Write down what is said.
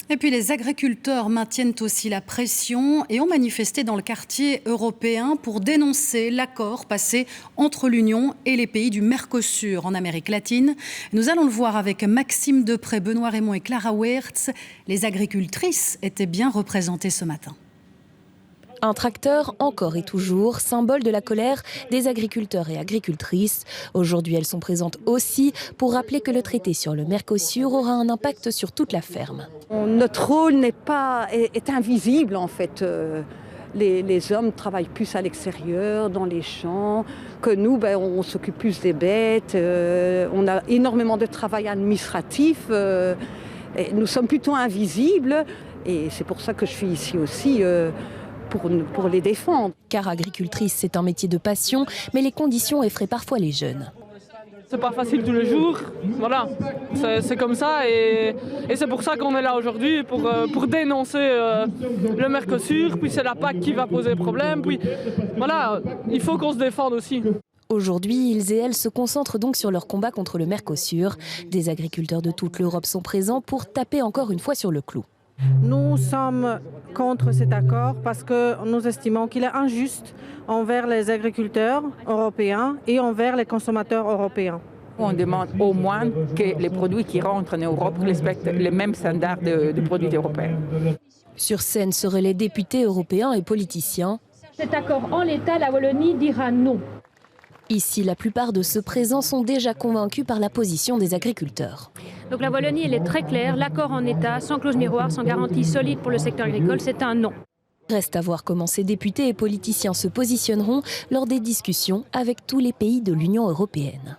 Et puis les agriculteurs maintiennent aussi la pression et ont manifesté dans le quartier européen pour dénoncer l'accord passé entre l'Union et les pays du Mercosur en Amérique latine. Nous allons le voir avec Maxime Depré, Benoît Raymond et Clara Weerts. Les agricultrices étaient bien représentées ce matin. Un tracteur, encore et toujours, symbole de la colère des agriculteurs et agricultrices. Aujourd'hui, elles sont présentes aussi pour rappeler que le traité sur le Mercosur aura un impact sur toute la ferme. Notre rôle est invisible en fait. Les hommes travaillent plus à l'extérieur, dans les champs, que nous, on s'occupe plus des bêtes. On a énormément de travail administratif. Et nous sommes plutôt invisibles et c'est pour ça que je suis ici aussi. Pour les défendre. Car agricultrice, c'est un métier de passion, mais les conditions effraient parfois les jeunes. C'est pas facile tous les jours, voilà, c'est comme ça et c'est pour ça qu'on est là aujourd'hui, pour dénoncer le Mercosur, puis c'est la PAC qui va poser problème, puis voilà, il faut qu'on se défende aussi. Aujourd'hui, ils et elles se concentrent donc sur leur combat contre le Mercosur. Des agriculteurs de toute l'Europe sont présents pour taper encore une fois sur le clou. Nous sommes contre cet accord parce que nous estimons qu'il est injuste envers les agriculteurs européens et envers les consommateurs européens. On demande au moins que les produits qui rentrent en Europe respectent les mêmes standards de produits européens. Sur scène seraient les députés européens et politiciens. Cet accord en l'état, la Wallonie dira non. Ici, la plupart de ceux présents sont déjà convaincus par la position des agriculteurs. Donc la Wallonie, elle est très claire. L'accord en état, sans clause miroir, sans garantie solide pour le secteur agricole, c'est un non. Reste à voir comment ces députés et politiciens se positionneront lors des discussions avec tous les pays de l'Union européenne.